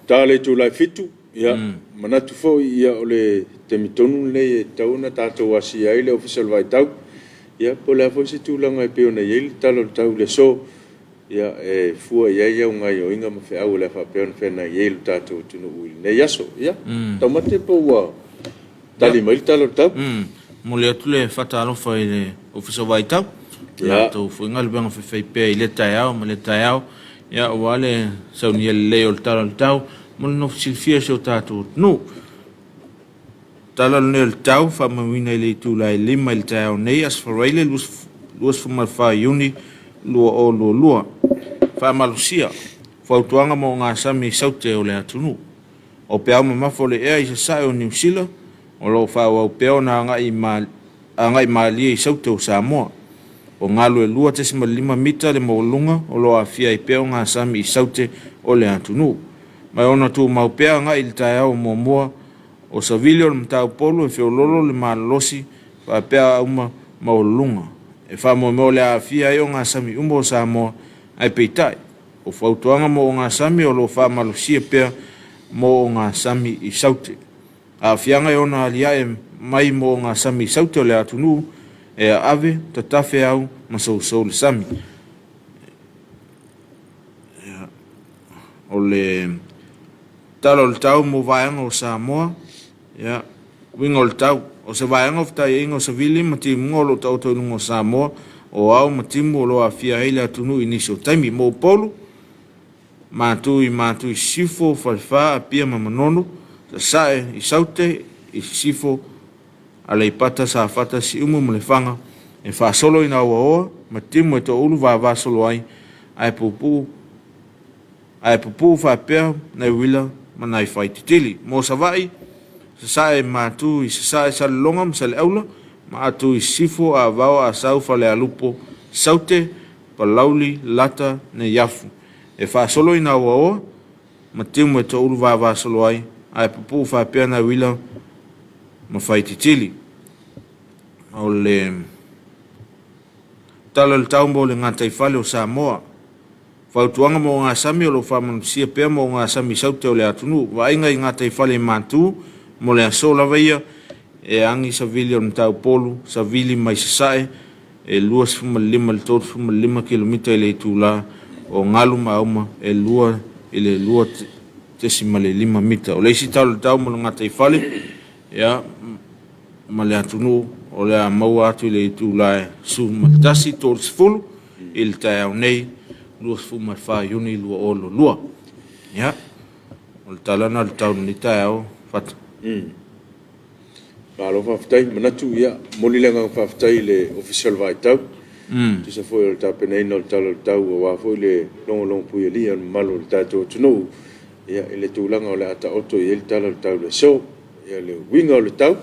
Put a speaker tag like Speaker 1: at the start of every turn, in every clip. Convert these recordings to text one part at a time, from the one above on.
Speaker 1: Tale tu lai fitu ya manatu fo ia ole te mitonu le tauna tato wasi ai le official vai tau ya pola fo se tu langa pe ona yel talo tau le so ya fua ya unga yo inga ma fe au le fa pe on fe na yel tato tu no ul ne yaso ya tomate po wa tali mai talo tau
Speaker 2: mo le tu le fatalo fa ile official vai tau ya to fu ngal bang fe pe ile tayao ma le tayao ya wale sa ni le ol tau mo no silfia so tato no tala nel tau fa mawina le tu la lima il tau nei as for ile lus fa fa uni lo fa malusia fa tuanga mo nga sami saute o le atunu o pe ama fole e isa sa o New Zealand o lo fa o pe ona nga i mali i saute o Samoa o ngalo e lua tesi ma 5 mita le maulunga o lo afia i peo ngā sami i saute o le atunu. Mai ona tu maupea nga il tae au moa o civilian mtau polo e feololo le malosi pa pea uma maulunga. E wha mo le afia i o ngā sami umbo Samoa ai peitai. O whautuanga mo o ngā sami o lo wha malosia pea mo o ngā sami i saute. A fianga i ona alia e mai mo o ngā sami i saute o le atunu e ave tatafe au masou le sami o le talo le tau mo vaenga o Samoa ya wingo le tau o se vaenga o ftai ingo se vili mati ngolo tau tau nungo Samoa o au mati mo lo afia hele atunu inisio taimi mo polo matui sifo falfa apia mamanono sa sae i saute i sifo ala ipata sa fata si umu mlefanga e fa solo ina oa ma timu e to ulu va solo ai ai pupu fa pe na wila ma nai fight tili mo savai sa matu i sa longam sa le aula ma atu i sifo a vao a sau fa le alupo saute palauli lata ne yafu e fa solo ina oa ma timu e to ulu va solo ai pupu fa pe na wila ma fight tili o le talo le taumbo le ngata i fale o Samoa fautuanga mo ngā sami o lo whamanusia pia mo ngā sami saute o le atunu wa inga i ngata i fale mantu mo le aso lava ia e angi sa vili o mtau polu sa vili mai sasae e 2.5 kilomita i le itula o ngalu mauma e lua i le 2.5 mita o le isi talo le tau mo le ngata i fale ya ma le atunu o le maua atu le itula su matasi tol sfulu il tae au nei lua fu marfa yuni lua olo lua ya o le talana le tau ni tae au fata
Speaker 1: Malo whaftai manatu ia molilenga whaftai le official vai tau tisa foi o le tapena ina o le talo le tau o wafoi le longo pui ali an malo le tato tunu ia ile tūlanga o le ata oto i le talo le tau le so ia le winga o le tau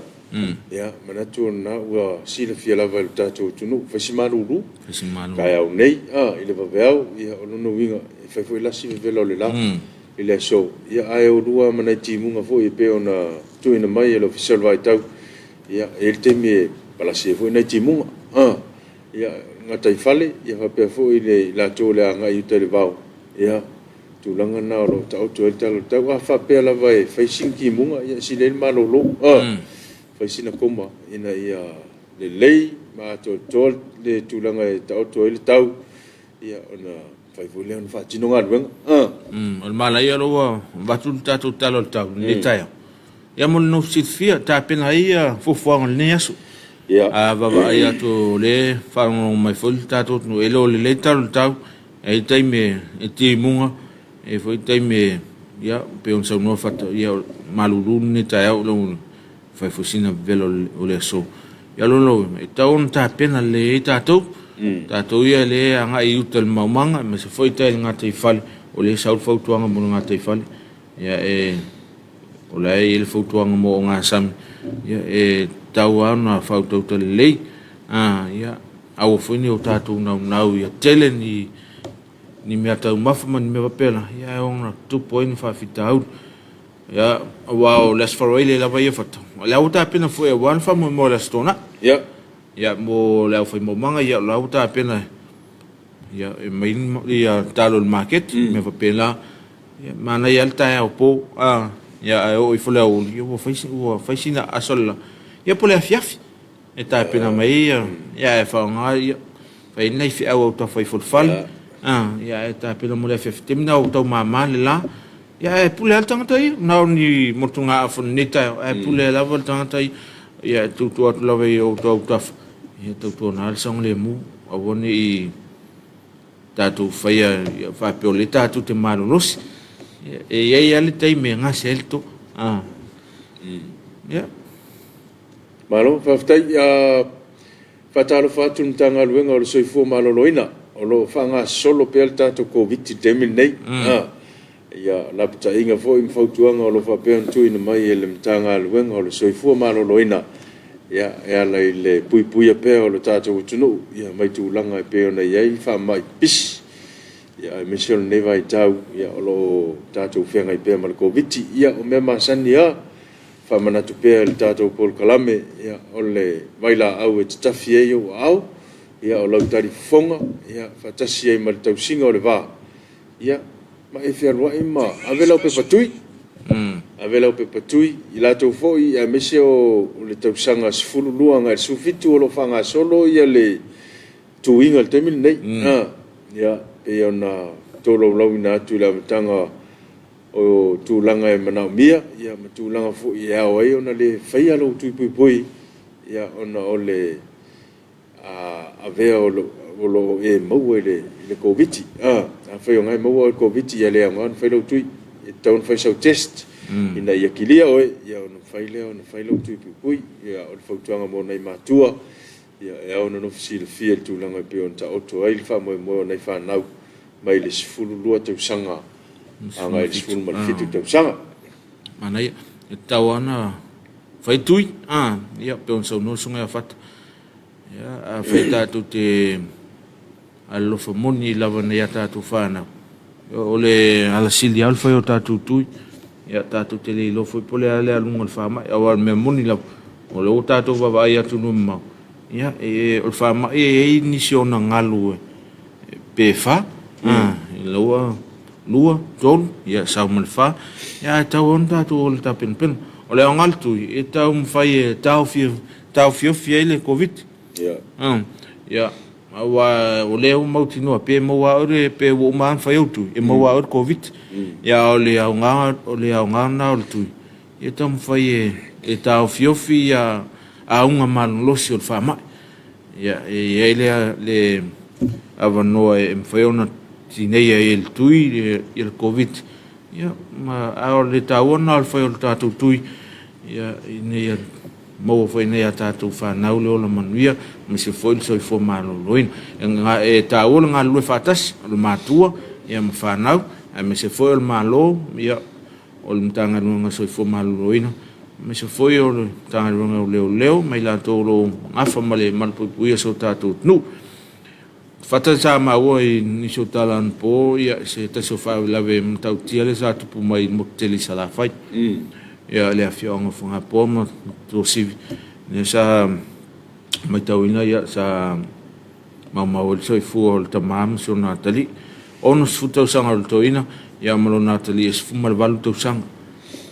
Speaker 1: ya manatu na ua sila fia lava le tatou tunu fasimalulu kai au nei ile vaveau ia o no winga fai foi lasi velo le la ile so ia ai o lua mana timunga foi pe ona tuina mai le official vai tau ia ele temi palasi foi na timunga ia ngata i fale ia fa pe foi le la to le anga i te vau ia tulanga na o tau tau fa pe lava e fai sinki munga ia sile malolo faisina koma ina ia le lei ma to le tulanga e tau le tau ia ona fai vole on fa tino ngal
Speaker 2: o mala ia lo batu tatu talo tau le taia ia mo no sifia ta pena ia fofo ne aso ia va ia to le fa no mai fol tatu no elo le tau e taime e ti munga e foi taime ia pe on sa no fa ia malulu ne taia lo fai fusina velo o le so ia lo e taun ta pena le tatou ia le anga i utel mamanga me se foi tai ngata i fale o le saul fautuanga mo ngata i fale ia o le il fautuanga mo nga sam ia tau ana fautu tele le ia au funi o tatou na ia tele ni me tau mafama ni me papela ia ona 2.5 fitau ya wow les faroile la vai fata la uta pena foi one famo mo la stona ya mo la foi mo manga ya la uta pena ya mai ya talo market me va pena ya mana ya ta ya po ya o ifole o yo fai na asola ya pole afiafi e ta pena mai ya fa nga ya fai nei fi au ta fai fal ya e ta pena mo le afiafi temna o ta mama le la ya e pule al tanga tai na ni motunga afonita e pule la vol tanga tai ya tu la ve o ta ya tu na song le mu a woni i tatu fai fa peoleta tu te malunos e ia le tai me nga selto ya
Speaker 1: malo faftai fa Talofa tu tanga luenga o soifo maloloina o lo fanga solo pelta to covid nei ya la pita inga fo im fautuanga o lo fa pe tu ina mai ele mtanga luenga o lo soifo maloloina ya le pui pe o lo tatu tunu ya mai tu langa pe ona yai fa mai pis ya mission neva itau ya lo tatu fenga pe mal covid ya o mema sania fa mana tu pe le tatu pol kalame ya ole vaila au e tafie yo au ya o lo tari fonga ya fa tasia mal tau singa o le va ya ma e fer wa ima avela pe patui avela pe patui ila to fo ya mesio le tau sanga sfulu luanga sufitu o lo fanga solo ya le tuinga le temil nei ya e ona tolo lawina tu la tanga o tu langa e mana mia ya tu langa fo ya o e ona le faia lo tu pui ya ona ole avea o lo e mo le covid a fa yo ngai mo covid ya le ngan fa lo tu e ton fa so test ina ya kilia o ya ona fa lo tu pui ya o fa tuanga mo nei matua ya ona no fsil fiel tu langa pe on ta auto ai fa mo nei fa nau mai le sfulu lua te sanga anga le sfulu mal fitu te sanga
Speaker 2: mana ya tawana fai tui ya pe on so no sunga fat ya afeta tu te allo famoni lava ne ya ta tu fana ole ala silia alfa yo ta tu tui ya ta tu te le lo foi pole ale alunga fama ya wa me moni la ole o ta tu va ya tu no ma ya e o fama e ni siona ngalu pe fa lua tol ya sauman fa ya tawon ta tu ol ta pen ole angal tu e ta fai tau fi le covid ya wa ole o mautino pe mo wa ore pe wo man fai tu e mo wa covid ya ole nga na ol tu e ta fai e tau fi ya a unga man lo si ol fama ya e le avano e fai ona tineia il tui il covid ya ma ao le taona al foi o tatu tui ya ne mo foi ne tatu fa na le ola manuia me se foi so fo malo loin nga e taona nga lu fatas lu matua ya me fa na me se foi o malo ya o mtanga nga so fo malo loin me se foi o tanga leo mai la tolo afa male mal pu so tatu nu fata sa ma woi ni so talan po ya se ta so fa la ve mtau tiele sa tu mai mo tele sala fai ya le afio ngo funga po mo to si ne sa mai tau ina ya sa ma o so fu o tamam so na tali ono futa sanga o to ina ya mo na tali es fu mal valu to sang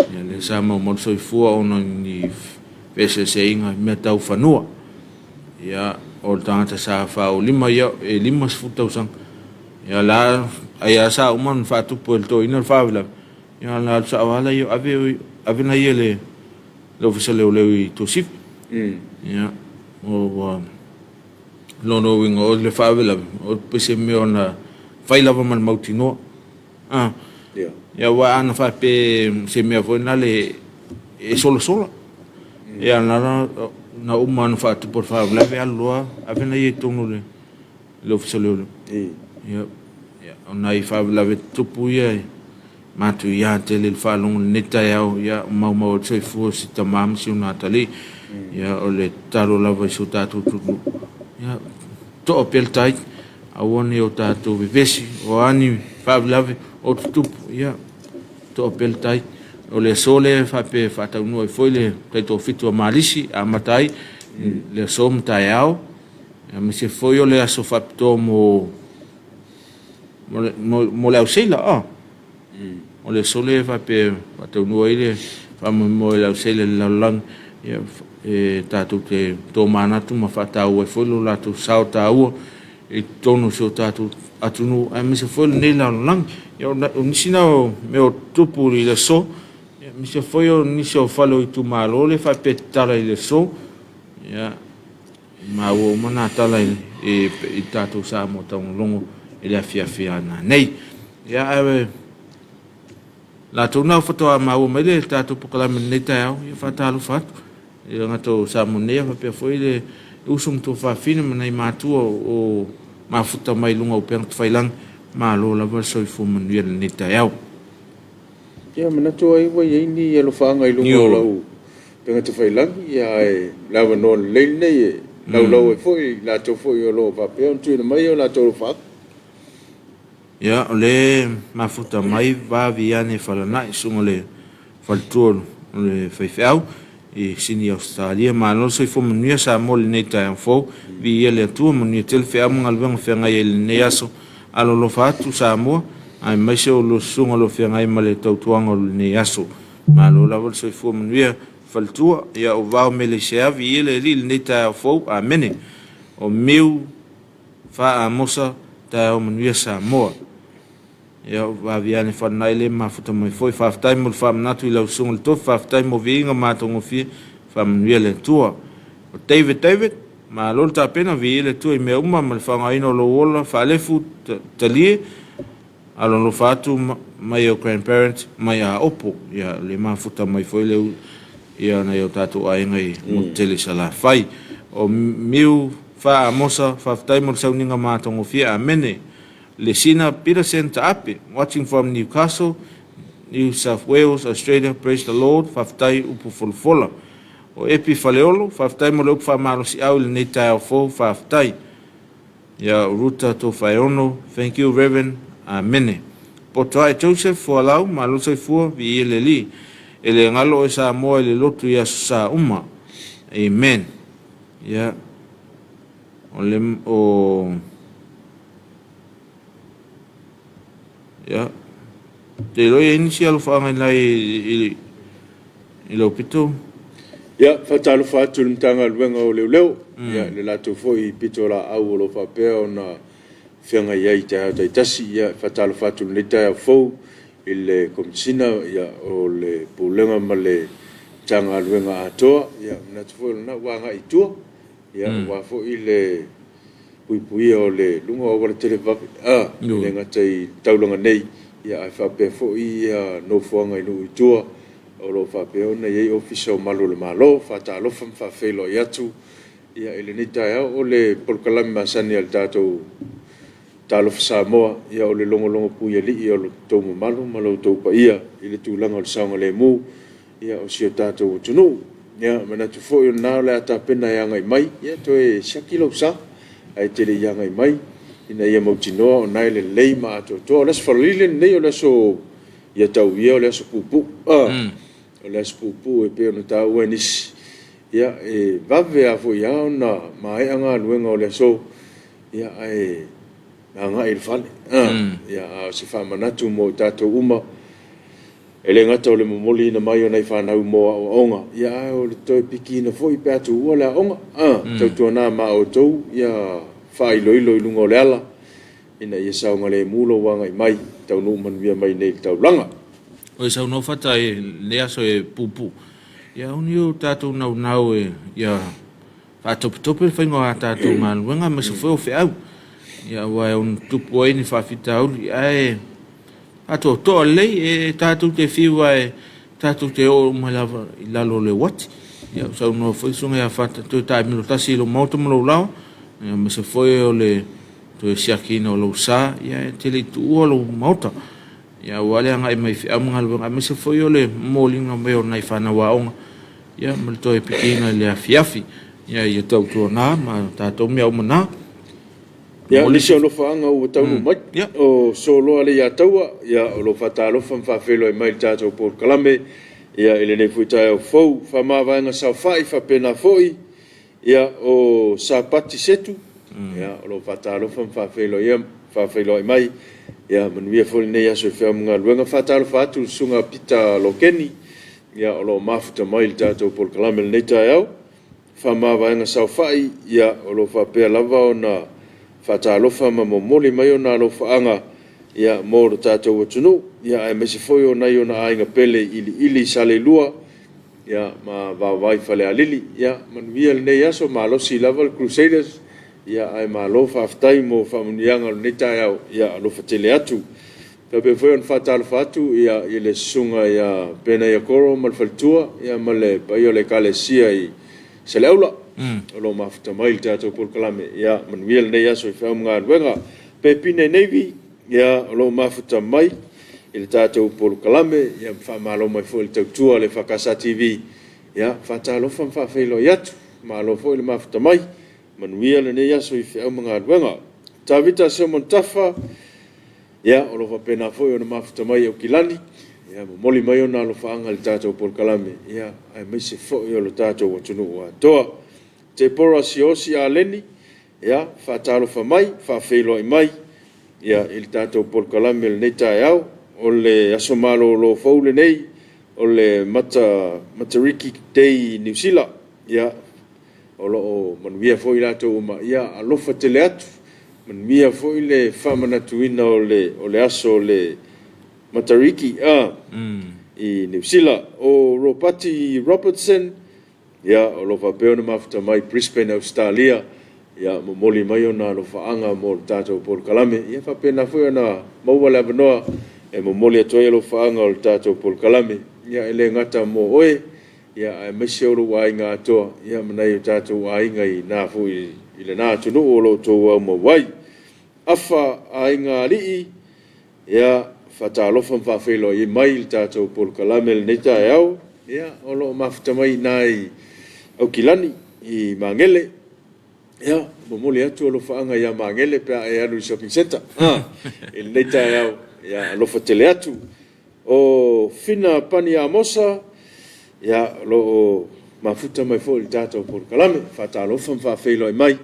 Speaker 2: ya le sa mo so fu ono ni pese se inga me tau fanua ya o tangata sa fa o lima ya e lima futa usang ya la aya sa umon fa tu po to ina fa vela ya la sa wala yo ave na yele lo fese le to sif ya o lo no wingo le fa vela o pese me ona fai lava mal mautino ya wa ana fa pe se me vo na le e solo ya na umman fa tu por favor la ve alloa avena ye tonu le officiel ya ona I fa la ve tu puya ma tu ya tele fa long neta ya mau tse fu si tamam si una tali ya ole taro la va su ta tu ya to pel tai a woni o ta tu vivesi o ani fa la ve o tu ya to pel tai o le sole fa pe fa ta no foi le to fitu malisi a matai le som taiao me se foi o le aso fa to mo le ausila o le sole fa pe tau no ile fa mo la sele la lang ya tatu te to mana tu ma fa tau e fo la tu sa tau e tonu so tatu atunu a mi se fo ne la lang ya o nisina me o tupu le so mi se fo yo ni se falo tu malo le fa pe tala le so ya ma o mana tala e tatu sa mo tau longo ele afia na nei ya la tona foto a ma o mele tatu pokala me tau ya fa Talofa ia ngato sa monea fa pe foi le usum to fa fina mai matu o mafuta mai lunga o peng failang ma lo la va soi fu manuel ni tau
Speaker 1: ia manato ai wa ye ni ia lo fa ngai lunga lo peng te failang ia la va no le nei lo foi la to foi o lo fa pe on tu mai o la to fa
Speaker 2: ia le mafuta mai va viane falana sungole faltol le faifau e sini Australia ma no so fo mnia sa mol nei ta fo vi ele tu mnia tel fe am ngal vang fe ngai el nei aso alo lo fatu sa mo ai mai so lo sunga lo fe ngai male tau tuanga lo nei aso ma lo la vol so fo mnia faltua ya o va me le chef vi ele il nei ta fo a mene o meu fa a mosa ta o mnia sa mo ya va viane fa naile ma futa mai foi fa time mo fa natu ila sunga to fa time mo vinga ma tongo fi fa mnuele tua o David ma lo ta pena vi ele tu me uma ma fa ngai no lo wola fa le fu tali alo lo fatu mai o grandparent mai a opo ya le ma futa mai foi le ya na yo tatu ai ngai mo tele sala fai o miu fa mosa fa time mo sa ninga ma tongo fi a mene le sina Peterson ta ape watching from Newcastle, New South Wales, Australia. Praise the Lord. Faftai upu folfola o epi faleolo faftai mo le upu famalo si au le nei tai fo faftai ya ruta to faiono. Thank you Reverend amene potrai Joseph for allow malo sai fu vi ele li ele ngalo sa mo ele lotu ya sa umma amen ya o ya te lo initial fa ngai lai lo pito
Speaker 1: ya fa Talofa tu mtanga luenga o leo ya le la to foi pito la au lo fa pe ona fenga ya ita tasi ya fa Talofa tu le ta fo il komsina ya o le pulenga male tanga luenga ato ya na to fo na wa ngai tu ya wa fo ile pui o le lunga o le tele va le ngatai taulanga nei ya fa pe fo ia no fo ngai no tua o lo fa pe ona ye official malo le malo fa Talofa fa felo ya tu ya ele ni ta o le polkala masani al tato Talofa Samoa ya o le longo pui ali o lo to malo to pa ia ile tu langa o sanga le mu ya o si tato tunu ya mana tu fo na le ata pena ya ngai mai ya to e shakilo sa ai te le yanga mai ina ia mo tino na le leima to les falile nei o le so ia tau ia o le so pupu o le so pupu e pe no ta wenis ia e vave a fo ia na mai anga luenga o le so ia ai anga il fale ia se fa manatu mo tato uma ele ngata o le momoli na mai o nei fa na mo onga ia o le to piki na foi pe atu o le onga to na ma o to ia fa ilo lungo le ala ina ia sa ngale mulo wanga mai tau no man via mai nei tau langa
Speaker 2: o sa no fata e le aso e pupu ia unio tato nau e ia fa top fa ngo tato man wenga me se foi o fe au ia wa un tupu ai ni fa fita ai ato to le e tato te fiwa e tato te o malava la lo le wat ia sa no foi sunga ia fata to ta mi lo tasi lo moto mo lo lao me se foi o le to siakina o lo sa ia te le tu o lo mota ia wale ngai mai fi am ngal me se foi o le molinga me o nai fana wa onga ia me to e pikina le afiafi ia ia tau to na ma tato mi au mana
Speaker 1: ya le se lo fa nga o tau mai o solo ale ya tau ya o lo fa Talofa fa felo e mai tato por kalame ia ele ne fuita o fo fa ma va nga sa fa pena foi ia o sa pati setu ia o lo fa Talofa fa felo e mai ia manuia foi nei aso e whamungaluenga whatalofa atu sunga pita lokeni ia o lo mafuta mai le tātou polkalame le nei tae au whamāwaenga sau whai ia o lo whapea lava o na whatalofa ma momoli mai o na lo whaanga ia mō lo tātou atunu ia ai mese foi o nei o na ainga pele ili sale lua ia ma vawai whale alili ia manuia le nei aso ma losi lava le Crusaders ia ai ma lo whaftai mo whamunianga le nei tae au ia lo whatele atu Tabe foi on whatalofa atu ia le sunga ia pena ia koro ma le whalitua ia ma le pai o le kalesia i se leula o lo mafuta mai le tātou polkalame ia manuia le nei aso i whamungaluenga pe pine neivi ia o lo mafuta mai i le tātou polkalame ia whamalo mai foi le tautua le Whakasa TV ia whatalofa mwhawhailo i atu malo foi le mafuta mai manuia le nei aso i whamungaluenga Tavita se montafa ia o lo whapena foi o na mafuta mai au kilani ia moli mai o na lo whaanga le tātou polkalame ia ai meise foi o lo tātou atunu o atoa te pora si osi a leni ia whatalofa mai whawhailo i mai ia il tātou polkalame le nei tae au o le aso malo lo faule nei o le Matariki Day New Zealand ia o lo o manuia foi latou ma ia alofa tele atu manuia foi le whamanatuina o le aso le Matariki i New Zealand o Ropati Robertson ia o lo whapeo na mafuta mai Brisbane Australia ia momoli mai o na lo whaanga mo le tātou polkalame ia whapena foi o na maua le avanoa e momoli atoia lo whaanga o le tātou polkalame ia ele ngata mo oe ia ai mese o lo wainga atoa ia manai o tātou wainga i nā fui i le nā tunu o lo tō au mawai afa ainga rii ia whatalofa mwhawhelo i mai le tātou polkalame le nei tae au ia o lo mafuta mai nai au kilani i Mangele ia momoli atu o lo whaanga ia Mangele pia e anu i shopping center i le nei tae au ia alofa tele atu o fina pani a mosa ia lo mafuta mai fo le tātou polkalame whatalofa mwhawhelo i mai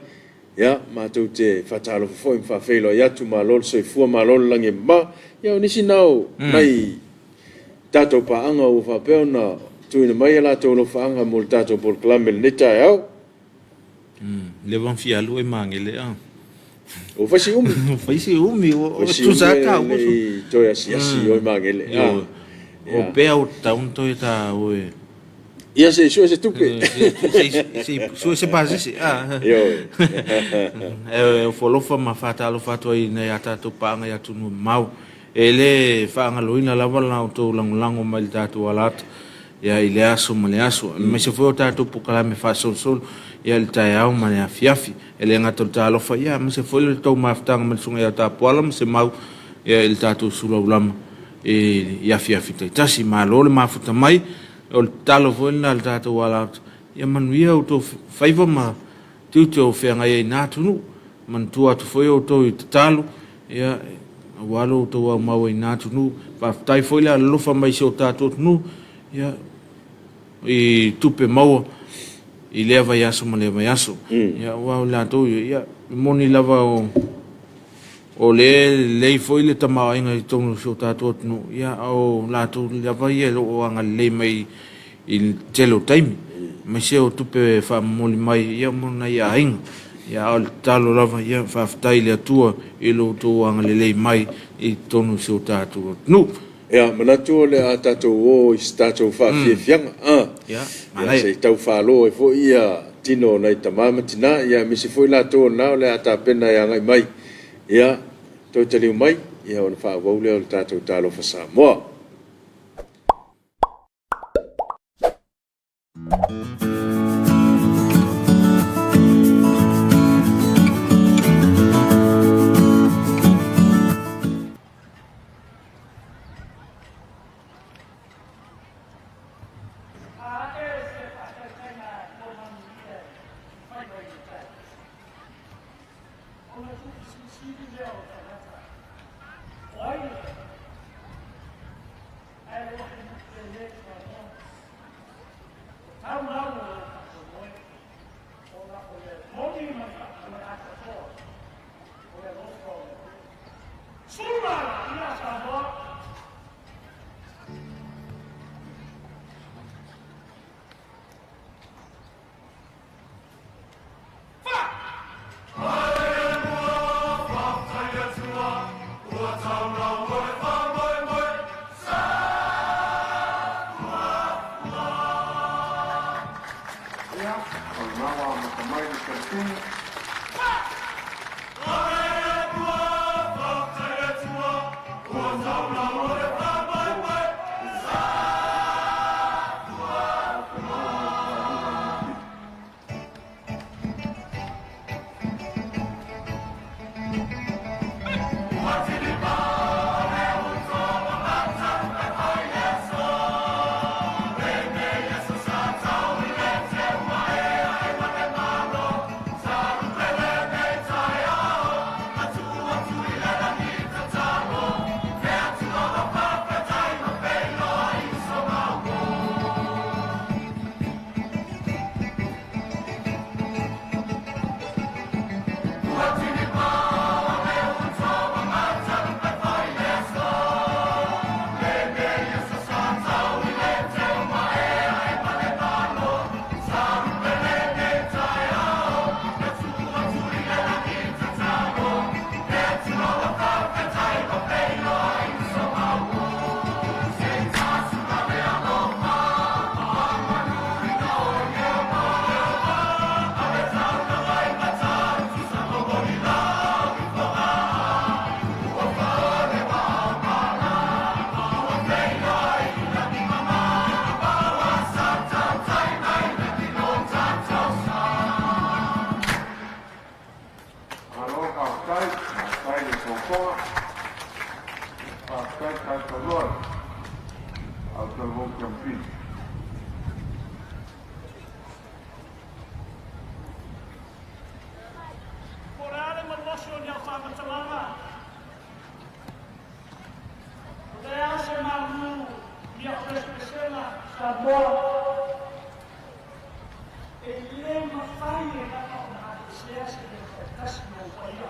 Speaker 1: ia mātou te whatalofa foi mwhawhelo i atu ma lolo soifua ma lolo lange ma ia o nisi nao mai tātou paanga o whapeo na tuina mai ala tō lo whaanga mo le tātou polkalame le nei tae au
Speaker 2: le van fialu e Mangele
Speaker 1: o whaisi umi
Speaker 2: faisi umi o
Speaker 1: tu
Speaker 2: saka o
Speaker 1: toi asi o Mangele
Speaker 2: o pea o taun toi ta o
Speaker 1: ia se tupe
Speaker 2: se pasisi
Speaker 1: yo
Speaker 2: o folofa ma whatalofa toi nei ata to panga ya tunu mau ele whaanga loina lava lau tō langulango mai le tātou alata ia i le aso ma le aso me se foi o tātou polkalame whasonsol ia le tae au ma le afiafi ele ngata o tālofa ia me se foi le tau mafutanga ma le sunga ia tāpuala ma se mau ia i le tātou sulaulama i afiafi taitasi ma lo le mafuta mai o le talo foi na le tātou alata ia manuia o tō whaiva ma tiuti o whenga ia i nā tunu mantua atu foi o tō i tatalo ia walo to wa mau ina tunu pa tai foi la lofa mai se o tatou tunu ia i tupe mau i leva yaso ma leva yaso ia wa la to ia moni lava o le foi le tama inga i tonu se o tatou tunu ia o la to lava ia o anga le mai i telo time ma se o tupe fa moli mai ia mona ia inga ia o talo lava ia whaftai le atua i lo tō anga lelei mai i tonu se o tātua nu.
Speaker 1: Ia, manatu o le a tātou o i tātou whawhiawhianga. Ia, se tau whalo e fo ia tino nei tamama tina, ia misi fo i la tō nao le a tāpena ia ngai mai. Ia, tō taliu mai, ia o na whawau leo le tātou Talofa Samoa.
Speaker 3: Samoa.
Speaker 1: au Talofa campaign.
Speaker 3: Morale malosio ni au whakatalanga. Rea se mamu ni au Presbesela Samoa. E le mawhai e naka o na sea se le whaitasi no waia.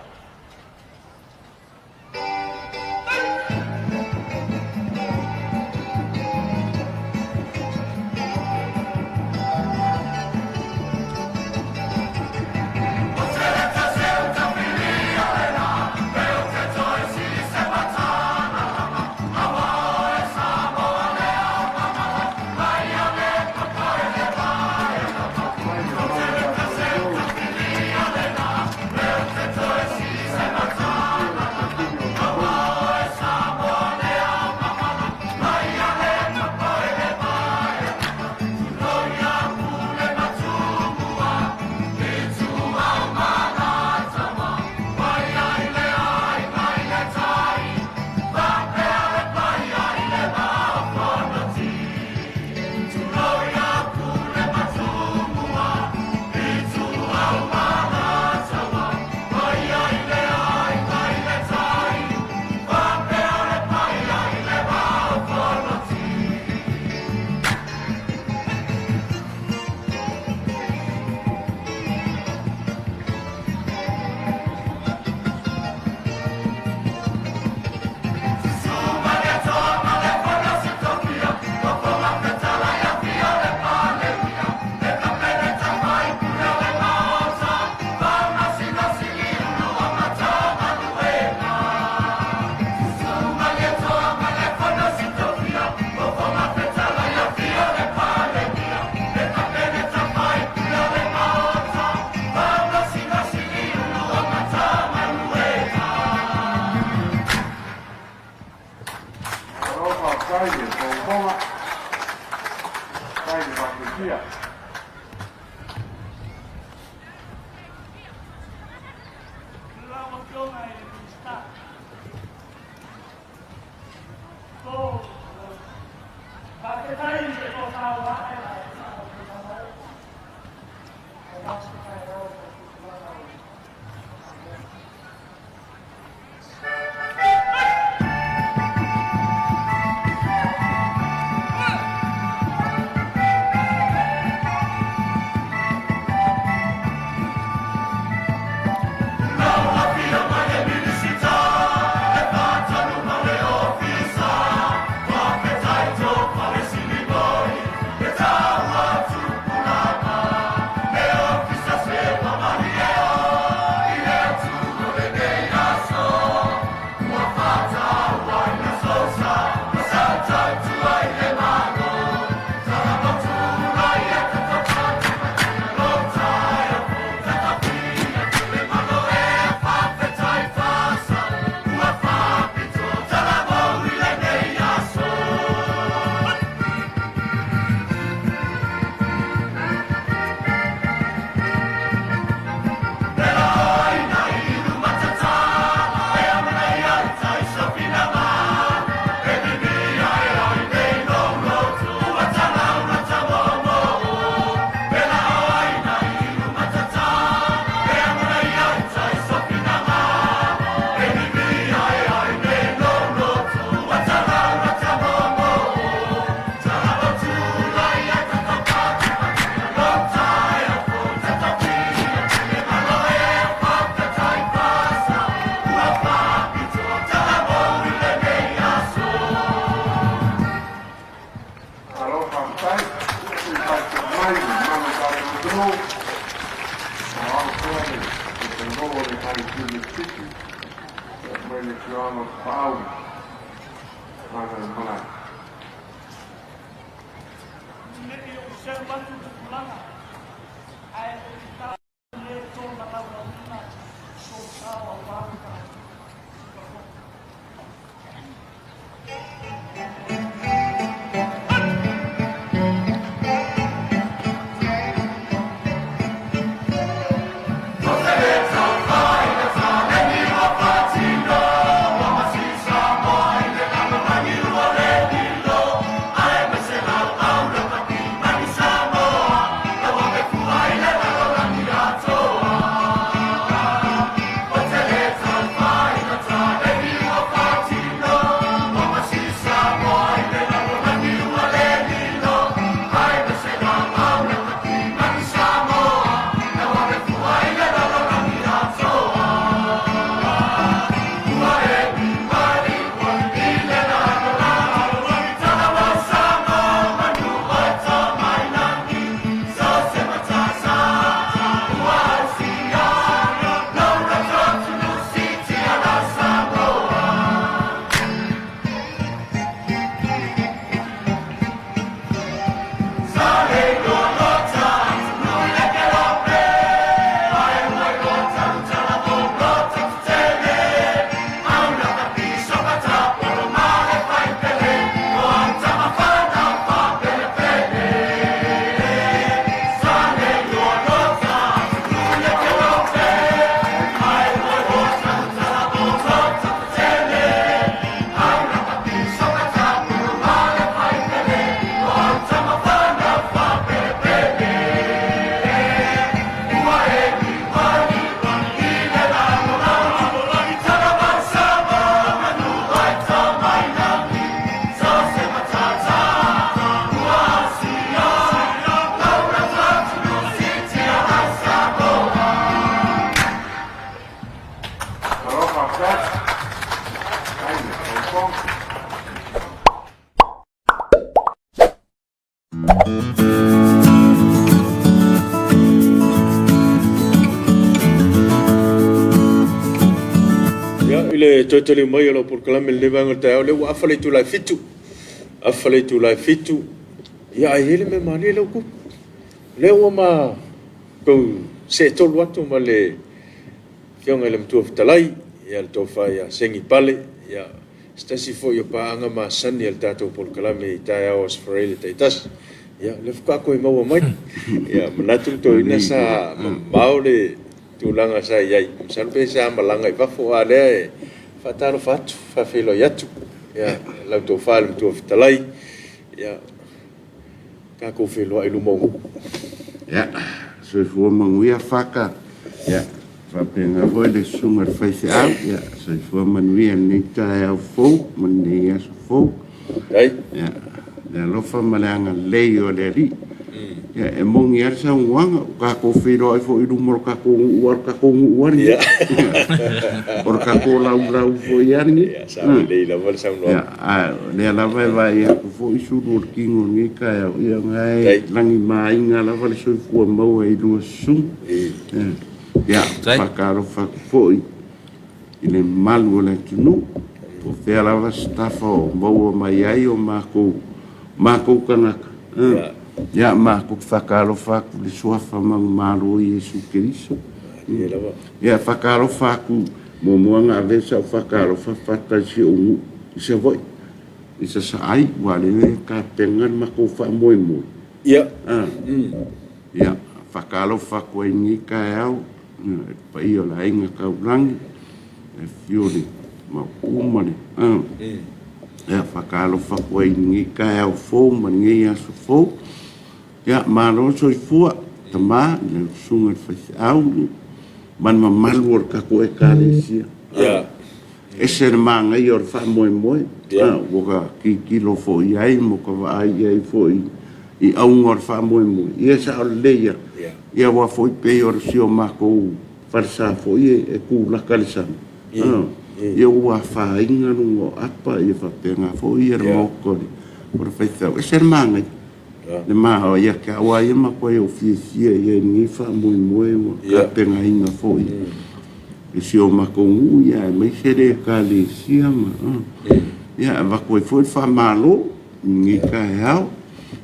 Speaker 1: Ile totally mai lo por kala mel leva ngata le wa afale tu la fitu ya ele me mani lo ku le wa ma ko se to watu ma le fionga le mtu oftalai ya to fa ya sengi pale ya stasi fo yo pa anga ma sani el tato por kala me ta ya os frele taitas ya le fuka ko ma wa mai ya manatu to ina sa maule tulanga sa yai salpe sa malanga va fo ale fatalo fatu fa filo yatu ya la to fa le to fitalai ya ka ko filo ai lumo
Speaker 4: ya so fo manguia faka ya fa penga foi de sunga face out ya so fo manuia ni ta fo mania fo
Speaker 1: ai
Speaker 4: ya lo fa malanga leio le ri ya e mongi arsa wanga ka ko firo ai fo idu ka ko uar
Speaker 1: ya
Speaker 4: or ka ko la fo yani
Speaker 1: ya sa le la vol sa no
Speaker 4: ya le la vai ya ko fo isu ro kingo ni ka ya ngai langi mai nga la val so fo mo ai do su ya pakaro fa fo ile mal wala tunu po fe la va sta fo mo mai ai o ma ko kanaka ya ma ko fakalo fa ku le soafa mangmalo Yesu Kristo ya fakalo fa ku mo nga vesa fakalo fa fata si o se voi isa sai wale ka pengan ma ko fa mo
Speaker 1: ya
Speaker 4: ya fakalo fa ko ni ka au pa io la inga ka ulang e fiori ma umane ya fakalo fa ko ni ka au fo man ngi aso fo ya malo so fua tama le sunga fa au man malu ka ko e kalesia
Speaker 1: ya
Speaker 4: ese manga yor fa moi woka kilo fo ai mo ko ai fo i au ngor fa moi ia sa leia ia wa fo pe yor sio ma ko farsa fo e ku la kalisa ia wa fa inga no apa ia fa penga fo ia mo ko por feita ese manga le ma ia ka wa ia ma ko e ofisia ia ni fa moi ka penga inga fo e si o makongu ia mai sere ka le siama ia va ko foi fa malo ni ka hao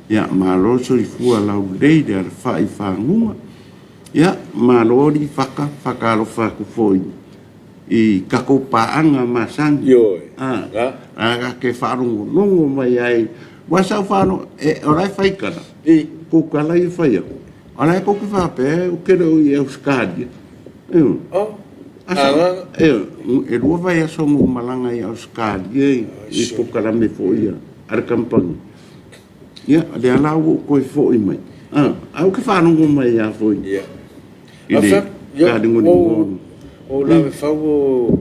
Speaker 4: ia malo so i fu la dei der fa i fa nguma ia malo di faka lo fa ku foi i ka ko pa anga masang
Speaker 1: yo
Speaker 4: ka ke fa no mai ai wa sa fa no e ora fai kana ko kala i fa ia ora ko ku fa pe o que o ia uskadi e rua vai a songo malanga i auskadi i pokala me fo ia ar kampang ia le ala o ko fo i mai au ke fa no mai ia fo ia ile ka dingo
Speaker 1: o la me fa o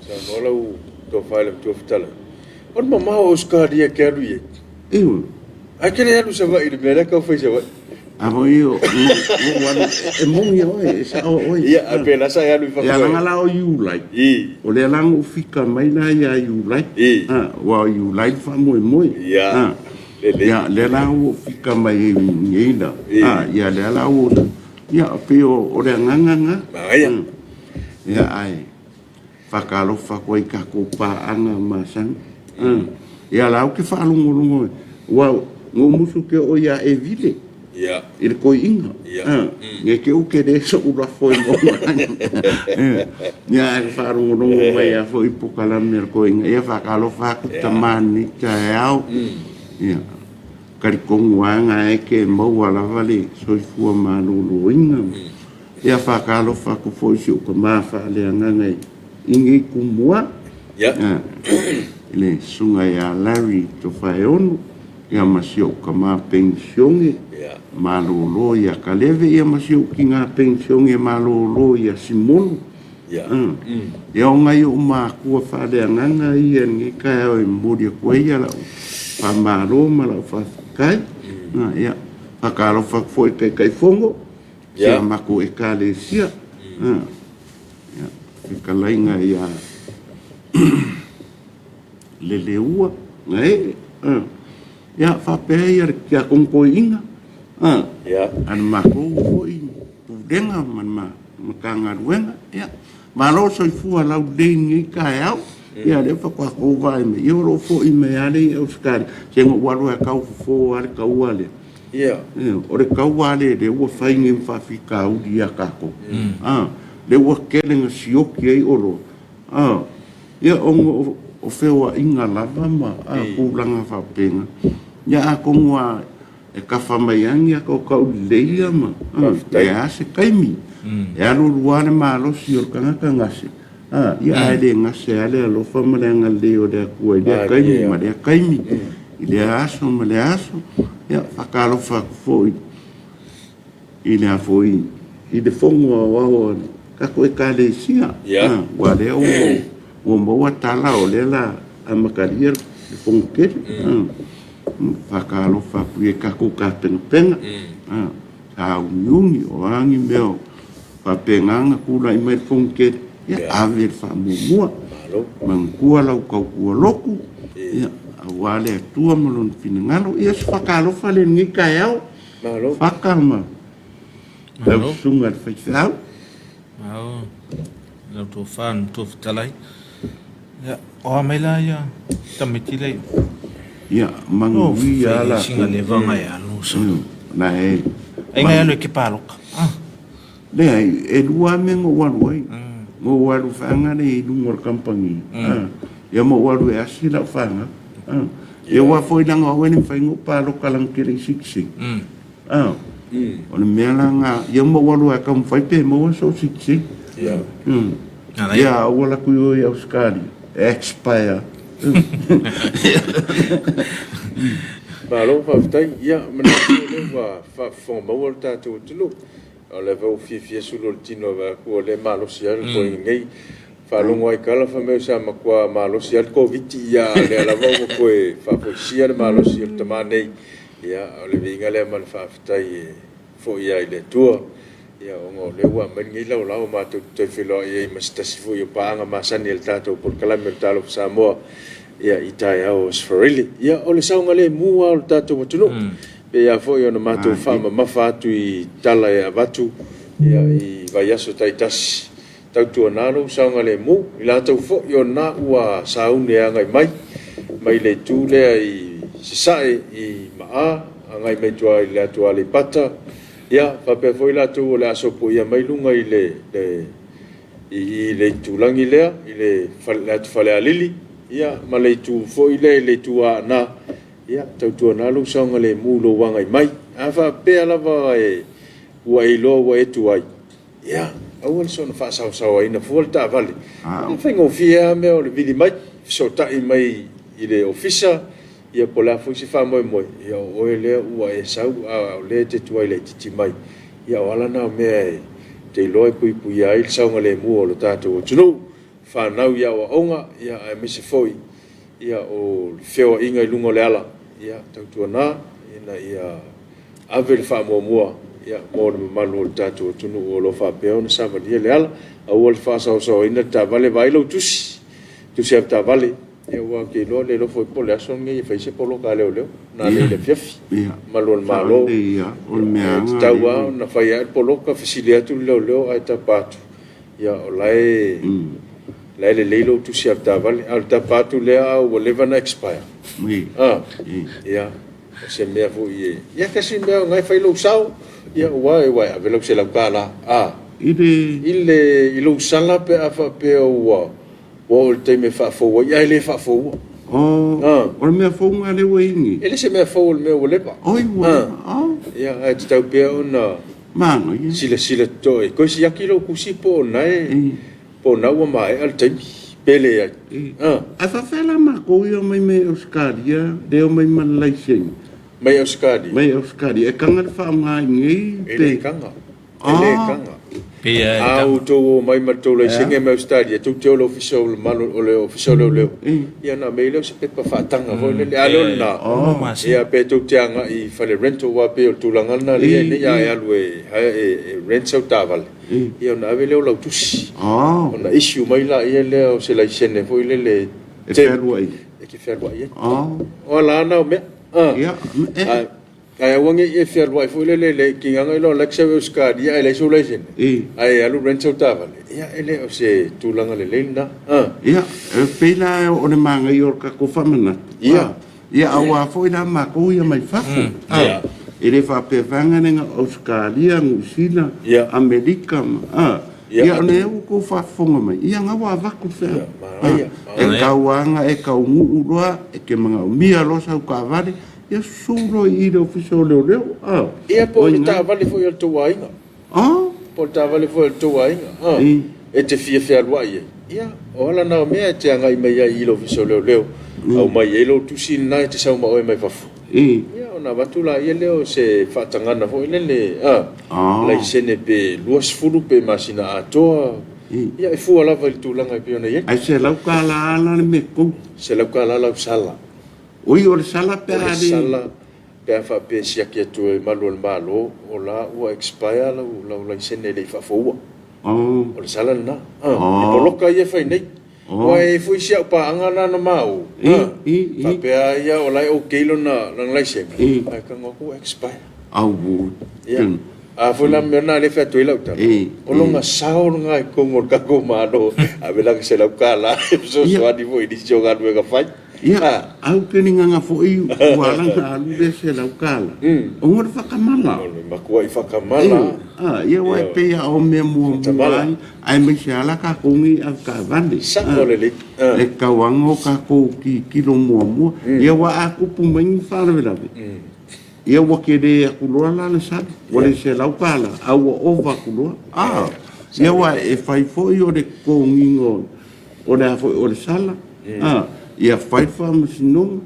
Speaker 1: sa no la o to fa le to fitala on mama auskadi e ke ruie ai ke le alu sa vai le me ka fa sa vai
Speaker 4: amo io e mongi oi sa oi
Speaker 1: ia apenas saya lu fa
Speaker 4: ya ngala o you like o le lang fika mai na ya you like wa you like fa moi
Speaker 1: ya
Speaker 4: le lang fika mai ngeina ya le lang o ya pe o le nganga ya ai fakalo fa ko ka ko pa anga masang ya la o ke fa lungo wa ngo musu ke o ya evile
Speaker 1: ya
Speaker 4: il ko inga nge ke o ke de so ula foi mo ya fa ru no mai ya foi pokala mer ko inga ya fa kalo fa tamani ka au ya kar ko ngwa e ke mo wala vale so fu ma no inga ya fa kalo fa ko foi so ko ma fa le nganga ingi ku mo
Speaker 1: ya
Speaker 4: le sunga ya Larry to fa onu ya masio kama pensione malolo ya kaleve ya masio kinga pensione malolo ya simolo
Speaker 1: ya
Speaker 4: ya ngai o ma ku fa de nganga ia ngi ka o mbudi ko ia la fa malo mala fa kai ya fa kalo fa foi kai fongo ya ma ku e kale sia ya ka lainga ya ia whape ia kia kongko inga.
Speaker 1: Ia.
Speaker 4: An mako hoi pudenga man makanga ruenga. Ia. Malo soi fua lau dengi kai au. Ia le whakako vai me. Ia ro fo i me ale au skari. Sengo waru e kau fo ale kau ale.
Speaker 1: Ia.
Speaker 4: Ore kau ale le ua whaingi mwhawhika au dia kako. Le ua kelenga sioki ei oro. Ia ongo o whewa inga lava ma pūlanga whapenga. Ia a kongua e ka whamaiangi a kau leia ma. E ase kaimi. E alo luane ma alosi o kangaka ngase. Ia aere ngase ale alofa ma leanga leo lea kua. Lea kaimi ma lea kaimi. I lea aso ma lea aso. Ia whakalofa kufoi. I lea foi. I le fongo a wawa. Kako e ka le sia. Wa lea o maua tala o lela a makaria le fongo kere. Whakalofa pui e kako ka penga. Ka uniungi o angi meo. Whapenganga kula i mai fongo kere. Ia ave whamumua. Mangkua lau kau kua loku. Ia wale tua malon finangalo. Ia se whakalofa le ngika eau. Whakama. Lau sunga le whaitau.
Speaker 2: Lau tō whan tō whitalai. Ia, oa meila ia tamiti lei.
Speaker 4: Ia, mangi ala.
Speaker 2: Singa le vanga e anu sa.
Speaker 4: Na e.
Speaker 2: Ai ngai anu e ke pāloka.
Speaker 4: Lea, e lua me ngo waru ai. Ngo waru whanga ne i lungor kampangi. Ia mo waru e asi lau whanga. Ia wa foi langa o wene whaingo pāloka lang kere siksi. O le mea langa, ia mo waru e kam whaipe mo so siksi. Ia, wala kui oi au skari. Expire.
Speaker 1: Malo whaftai, ia, manaki o lewa whawhongmau al tātou tulu. O le vau fia sulo le tino wa kua le malosi al ko ngei. Whalongo ai kala whameu sa makua malosi al COVID ia le ala vau koe whapoisia le malosi al tamanei. Ia, o le vinga le man whaftai fo ia i le tua. Ia, ongo le ua mani lau lau mātou toi whiloa ia i masitasi fo i o paanga masani el tātou por kalame el Talofa Samoa. Ia, i tai au Sfarili. Ia, o le saunga le mua o le tātou matunu. Pe ia fo i ona mātou whama mawha atu i tala e avatu. Ia, i vai aso tai tasi. Tautua nāro, saunga le mu. I lātou fo i o nā ua saune angai mai. Mai le tū lea i sisae i maa. Angai mai tua i le atua le pata. Ia, whape fo i lātou o le asopo ia mai lunga i le tūlangi lea. I le atu whale alili. Ia, ma le tū fo i le tū a nā. Ia, tautua nālo saunga le mūlo wangai mai. A whapea lava e ua i loa ua etu ai. Ia, aua le sona whaasau aina fual ta vale. Whaingo fia mea o le vidi mai. So tai mai i le ofisa. Ia po la fuisi wha moe moe. Ia oe lea ua e sau a le te tuai le titi mai. Ia o ala nao mea e te loe pui ai le saunga le mua o le tātou o tunu. Whanau ia o onga. Ia a mese foi. Ia o whioa inga i lungo le ala. Ia tautua nā. Ia ave le wha mua. Ia mō le mamalu o le tātou o tunu o lo wha peo na samalia le ala. A ua le wha sao ina tā vale vailo tusi. Tusi ap tā vale. Ia ua ke loa le lofo i pole aso nge i whaise polo ka leo leo. Nā le fiafi. Malo le malo. Tau au na whai ai polo ka whisile atu leo ai tā pātu. Ia o lai le leilo tusi ap tā vale. Au tā pātu lea au o leva na expire. Ia. Se mea fu i ia kasi mea ngai whailo usau. Ia ua e wai avelau se lau kāla. I lo usala pe a wha pe ua. O le teime whaafoua. Ia ele whaafoua.
Speaker 4: O le mea whaunga le wa ingi.
Speaker 1: Ele se mea whau le mea ua lepa.
Speaker 4: Oi ua.
Speaker 1: Ia ai te tau pea o na
Speaker 4: Manga ia.
Speaker 1: Sila toi. Koe si aki lau kusi po nae. Po na ua mae al teimi. Pele ai.
Speaker 4: A whawhela mako ia mai me Auskaria. Leo mai man laiseng.
Speaker 1: Mai Auskari.
Speaker 4: Mai Auskari. E kanga le whaunga ingi.
Speaker 1: Ele kanga. Ele kanga. Au tō mai matou lai senge mai Australia. Tō te olo official mano o le official leo. Ia na mai leo se pepa whaatanga. Hoi le alo na. Ia pe tō te anga i whale rental wa pe o tūlanga na le. Ia e alu e rent sau tāwale. Ia na ave leo lau tusi. O na issue mai la ia leo se lai sene. Hoi le le.
Speaker 4: E wherua i.
Speaker 1: E ki wherua i. O la ana o mea.
Speaker 4: Ia.
Speaker 1: Ai wangi e fiar wai fo le ki nga lo leksa we ska dia ele so le sin. Ai alu rental tavale. Ia ele o se tulanga le lenda.
Speaker 4: Ia, pela o le manga i orka ko famana. Ia. Ia awa fo ina ma ko ia mai fafu. Ia. Ele fa pe vanga nga Australia, Ngusina, Amerika. Ia ne ko fa fonga mai. Ia nga wa va ku fe. E kawanga e kaungu uroa e ke mga umia lo sa ka vale. Ia solo i le official leo.
Speaker 1: Ia po ta vale fo il tuainga. Po ta vale fo il tuainga. E te fia wai. Ia ola na me te anga i mai i le official leo. Au mai e lo tu sin na te sa mai mai fafu. Ia ona batula ia leo se fatangana fo ile le lai sene pe luas fulu pe masina atoa. Ia e fu ala vai tulanga pe ona ia.
Speaker 4: Ai se lau kala ala me ko.
Speaker 1: Se lau kala la sala.
Speaker 4: Oi o sala pe ali.
Speaker 1: Sala pe fa pe sia ki tu e malo o la o expire la sene le fa fo. O sala na. E poloka ia fa nei. O e foi sia pa angana na mau. Fa pe ia o lai o kilo na lai se. Ai ka ngoko expire.
Speaker 4: Au.
Speaker 1: A foi la mena le fa tu ila uta. O longa sao nga ko ngor ka ko malo. A vela que se la kala. So di voi di jogar do ga fai.
Speaker 4: Ia, au ke ni nga foi wala na alu de se la kala. O ngor whakamala.
Speaker 1: Ma kua I whakamala.
Speaker 4: Ia wai pe a o me mua muai, ai me se ala ka kongi a ka vande.
Speaker 1: Sako le.
Speaker 4: E ka wango ka ko ki kilo mua. Ia wa a kupu mai wharawerawe. Ia wa ke re a kuloa la le sa. Wale se la kala, au o ova kuloa. Ia wa e fai foi o de kongi ngon. O de a foi o de sala. Ia fai Faamisionare.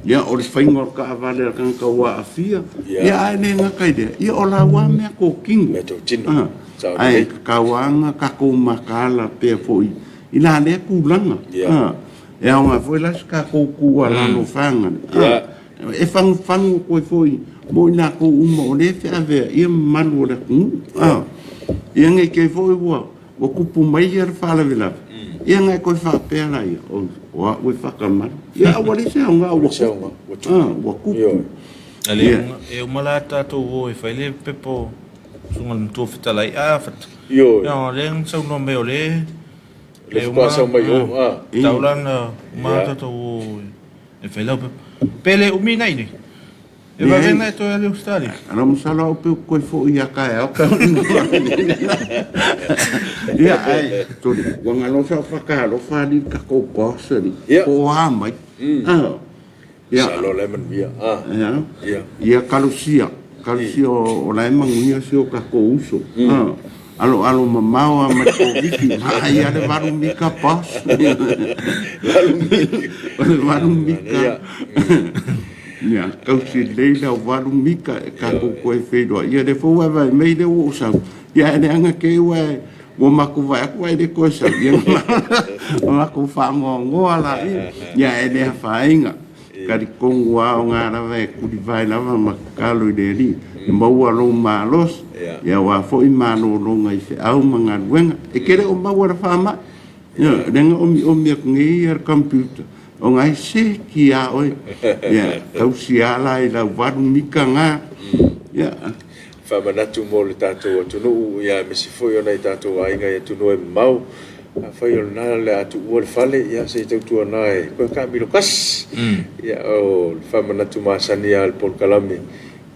Speaker 4: Ia o le whaingor ka avale kan ka wa afia. Ia ai ne nga kaide. Ia o la wa mea ko kingo.
Speaker 1: Me to tino.
Speaker 4: Ai ka wanga ka ko makala pe foi. Ina le kulanga. Ia nga foi las ka ko ku ala no fanga. E fang ko foi. Mo ina ko uma o le fe ave ia manu le ku. Ia nge ke foi wa. O kupu mai ia fala vela. Ia ngai ko fa pe ala ia. Wa we whakamara. Ia awari se nga wa kupu.
Speaker 2: Ale e umala tatou o e whai le pepo sunga mtua whitalai fata. Ia le ngsau no meo le.
Speaker 1: Le whakasa mai o.
Speaker 2: Taulanga umala tatou o e whai lau pepo. Pele umi nai ne. E va vena e toi ale ustari.
Speaker 4: Ana musala o pe ko fo ia ka e o ka. Ia ai tori wanga no sa whaka lo fani ka ko bossari. O mai.
Speaker 1: Ia lo lemon via.
Speaker 4: Ia kalusia o la manguia si o ka ko uso. Alo mamao a ma ko viki ai ale varu mika pas. Varu mika. Ia, kausi leila o waru mika e kako koe whenua. Ia le fōua vai mei le o sau. Ia ene anga ke ua o maku vai aku ai le koe sau. Ia maku whangongoa la. Ia ene a whainga. Kari kongu ao ngā rawa e kuri vai lava makalo I le ri. E maua lo malos. Ia wa fo I malo longa I se au mga ruenga. E kere o maua ra whama. Ia, renga omi aku ngei ar computer. O ngai se ki a oi. Ia, kausi ala I la waru mika ngā. Ia.
Speaker 1: Whamanatu mo le tātou atunu. Ia, mesi foi ona I tātou ainga I atunu e mau. A whai o nā le atu ua le whale. Ia, se I tautua nā e. Koe ka miro kas. Ia, o whamanatu māsani a le polkalame.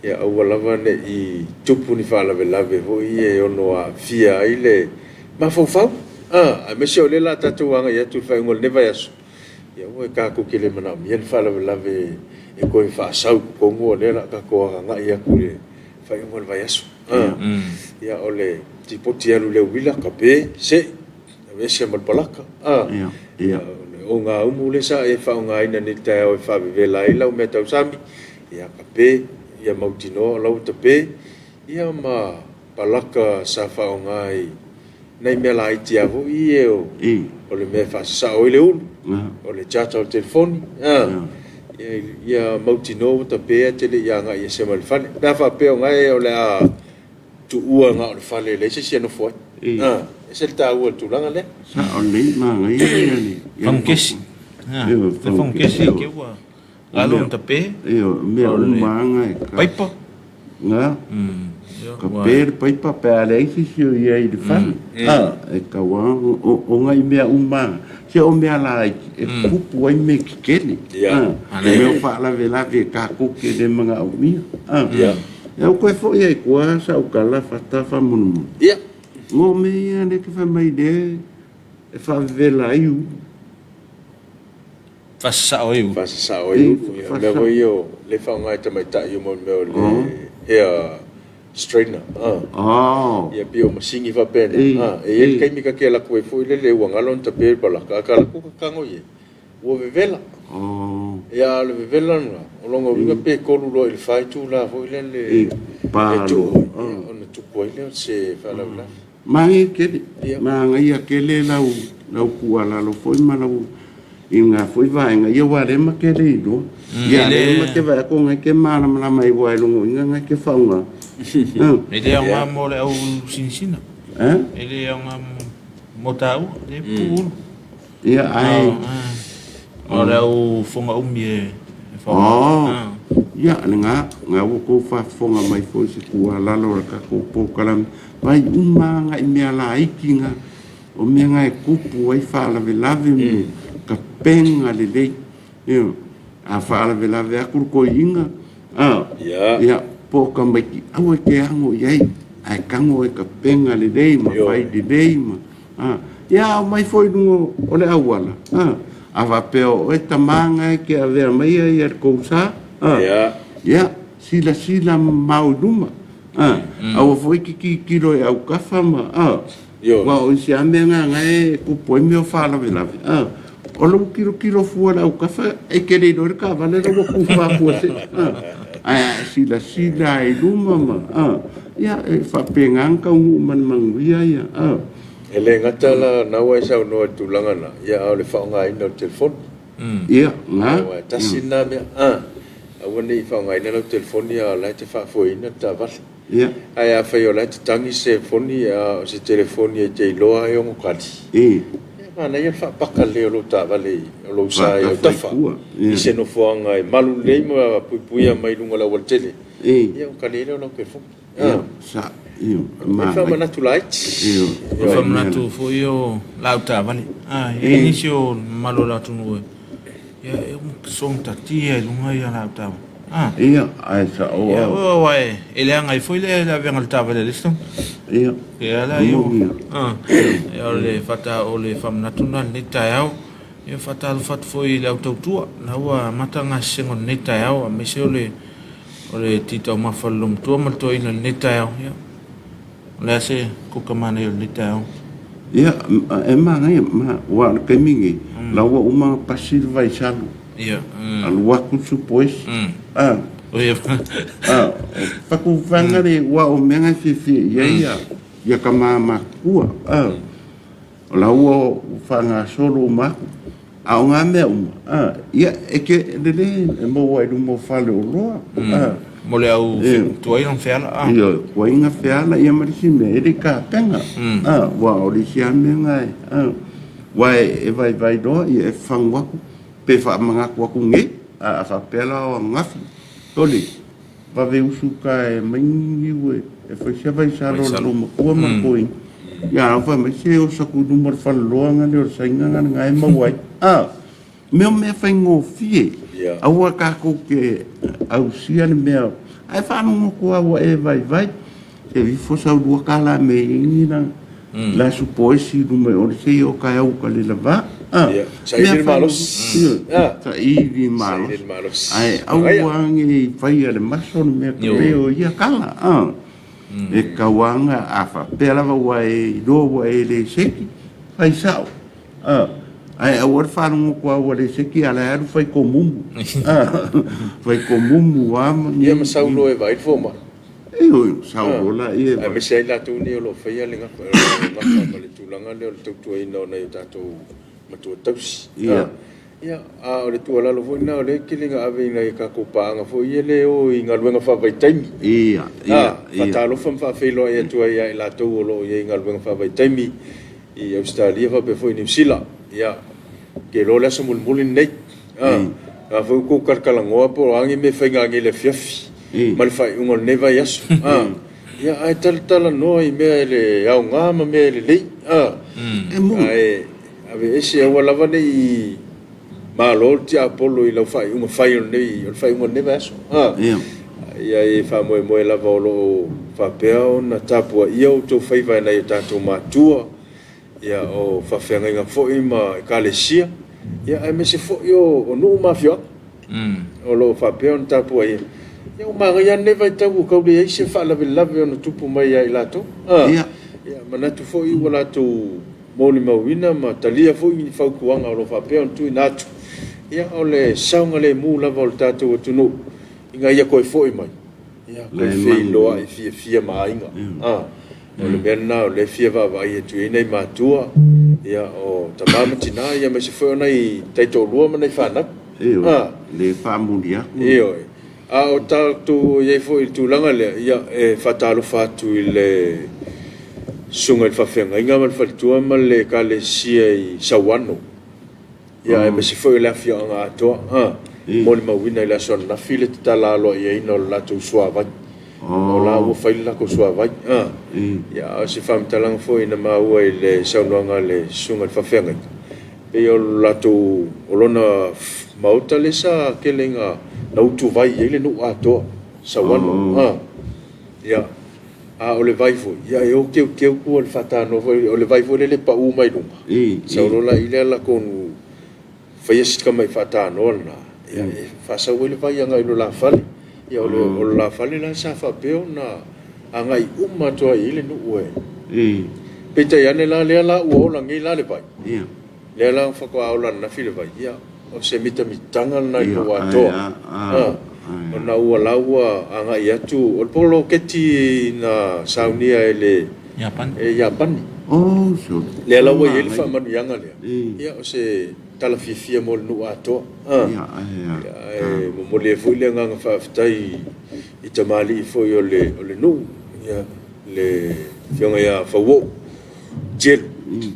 Speaker 1: Ia, au alava ne I tupu ni whalawe lawe. Hoi e ono a fia I le. Ma fau. A mesi o le la tātou anga I atu whai ngol neva yasu. Ia ua ka ko kele mana mien fala lave e ko fa sau ko ngo le la ka ko nga ia ku le fa ngol vai asu ia ole tipo tialu le wila ka pe se ave se mal palaka ia o nga umu le sa e fa nga ina ni ta o fa ve la ila o meta usami ia ka pe ia mautino la uta pe ia ma palaka sa fa nga I nei me la I tia vo I o le me fa sa o le ulu o le chata o telefoni ia mautino ta pe te le ia nga ia se mal fale na fa pe nga o le a tu ua nga o le fale le se se no foi se ta ua tu langa le
Speaker 4: sa o le ma nga ia ni
Speaker 2: fam kesi fam kesi ke ua Alon tape.
Speaker 4: Io, mea umanga e ka.
Speaker 2: Paipa.
Speaker 4: Nga. Ka pēr paipa pe aleisi si o iei de whanu. E ka wang, o ngai mea umanga. Se o mea la e kupu ai me kikene. E mea whaala velawe e ka kuke de mga au mia. E au koe fo iei kua sa au kala whatafa munu. Ngō mea ne ke whamai de e whawela iu.
Speaker 2: Fasao iu.
Speaker 1: Fasao iu. Mea hoi o le whaungai tamaitai o mo mea o le hair straightener. Ia pio masingi whapena. E ele kai mika kia lako e fo ile le uangalon tape palaka. Ka lako ka kango ye. Ua vevela. Ia le vevela nga. O longa winga pe kolu lo il whai tu la fo ile le
Speaker 4: palo.
Speaker 1: Ona tupo ile se whalau la.
Speaker 4: Mangi kele. Manga ia kele lau kuala lo foi malau. Inga foi vai nga ia ware ma ke le do ia le ma ke vai ko nga ke mana mana mai wai lungo inga nga ke faunga
Speaker 2: ele nga mo le au sinsina ele nga motau le pul
Speaker 4: ia ai
Speaker 2: ora o fonga umie
Speaker 4: ia nga wo ko fa fonga mai foi se kua lalo ka ko po kalam vai nga i mea la ikinga o mea nga e kupu ai fa la velave mu ka penga le lei a whaala vela vea kurko inga ia po ka maiki au e ke ango iei ai kango e ka penga le lei ma whai le lei ma ia mai foi nungo o le awala a whapeo e tamanga e ke a vea mai ai ar kousa ia sila mau duma au foi ki kilo e au kafa ma wa o si amenga ngai kupo e meo whaala vela o lo kilo fuala o kafa e kere do ka vale lo ku fa fu se sila e luma ma ia e fa penganka man manguia ia
Speaker 1: ele ngata la na wa sa no tulanga na ia o le fa nga ino telefon
Speaker 4: ia nga
Speaker 1: tasina me a woni fa nga ino telefon ia la te fa fo ina ta va
Speaker 4: ia
Speaker 1: ai a fa yo la te tangi se foni a se telefoni e te loa e o kati ana ia fa pakale lo ta vale lo sa ia tafa i se no foanga e malu le ma puia mai lunga la tele ia o kanele lo ke fo
Speaker 4: sa io
Speaker 1: ma fa mana tu light
Speaker 2: fa mana tu fo io la ta vale inizio malo la tu no ia e un son tatia lunga ia la ta
Speaker 4: ia ai sa o
Speaker 2: wai ele anga foi le la venga ta vale listo
Speaker 4: ia
Speaker 2: la io e le fata o le fam national neta yao e fata al fat foi le autotua na wa matanga sengo neta yao me se o le tito ma falum tu ma to ina neta yao ia le se ko kamane o neta yao
Speaker 4: ia e manga ma wa ke mingi la wa uma pasil vai salu
Speaker 2: ia
Speaker 4: al wa ku supos faku vangare wa o menga fifi ia kama kua la wo fanga solo ma a nga me ia e ke le mo wa du mo fale o lo
Speaker 2: mo le au tu ai non fela
Speaker 4: ia wa inga fela ia marisi me e ka penga wa o li sia menga wa e vai do ia fangwa pe fa manga ku nge a fa pela o ngafi toli va ve usuka e mangi we e fa sia vai salo lo mo ko ma koi ya fa me se o sa ku numar fa lo nga le o sa nga nga e ma wai me fa ngo fie a wa ka ko ke au sia me ai fa no ko wa e vai se vi fo sa do ka la me ina la supposi do me o se o ka au ka le lava
Speaker 1: sa i malos
Speaker 4: sa i malos ai au wangi fai le mason me peo ia kala e kawanga afa pela wa e do wa e le seki fai sao ai awar fa no ko wa le seki ala er fai comum fai comum wa
Speaker 1: ia ma sau lo e vai fo ma
Speaker 4: eu sao la e
Speaker 1: me sei la tu ni lo fai ale nga ma le tulanga le tu ina na ta to matua tausi ia a o le tua lalo foi na o le kilinga ave ina ka kopanga foi ele o inga luenga fa vai taimi
Speaker 4: ia
Speaker 1: Talofa fa felo ia tua ia la to lo ia inga luenga fa vai taimi i Australia fa pe foi New Zealand ia ke lo la so mulmulin nei a fo ko karkalangoa po angi me fainga ngi le fiafi mal fai ungol neva yaso ya ai tala no I me le au ngama me le ai ave ese wala vane I malo ti apolo I lo fai un fai nei fai ungol neva yaso ia e fa mo la volo fa peo na tapua ia o to fai vai na tato matua ia o fa fenga fo ma kalesia ia ai me se fo yo o no mafia o lo fa peo na tapua ia ia ma ga ne vai tabu ka le se fa la no tupu mai ai lato ia mana tu fo I wala tu moli mawina ma talia fo I fa kuanga o lo fa peo tu natu ia o le saunga le mu la volta tu no inga ia koe foi mai ia koe fei loa I fia mainga o le mena o le fia vai e tu nei matua ia o tamama tina ia me se foi ona I taito lua mana I whana
Speaker 4: le whamuria
Speaker 1: o tatu ia foi tu langa le ia e whatalo fatu I le sunga I whawhenga inga man whatua ma le ka le sia I sawano ia e me se foi le afia anga atoa mo le mawina I la son na file tala lo ia ino la tu suava o la o fai la ko suava ia o se fam talang foi na maua I le saunoanga le sunga fa fenga pe o la tu o lona mauta le sa kelenga na utu vai ele no ato sawano ia o le vai foi ia o ke ko le fata no o le vai foi le pa u mai lunga sa o la ile la con fai esi kama I fata no na ia fa sa wele vai anga I lo la fale ia o la fale la sa fa peo na anga I umma to ile no ue pe te ane la le la o la ngi la le pai le la fa ko au la na file vai ia o se mitanga na I lo ato o na ua la ua anga ia tu o polo keti na saunia ele Japan
Speaker 4: so
Speaker 1: le la ua ile fa manu yanga le ia o se tala fia mo no ato mo le foi le nga fa ftai I tamali foi o le no ia le fianga ia fa wo gel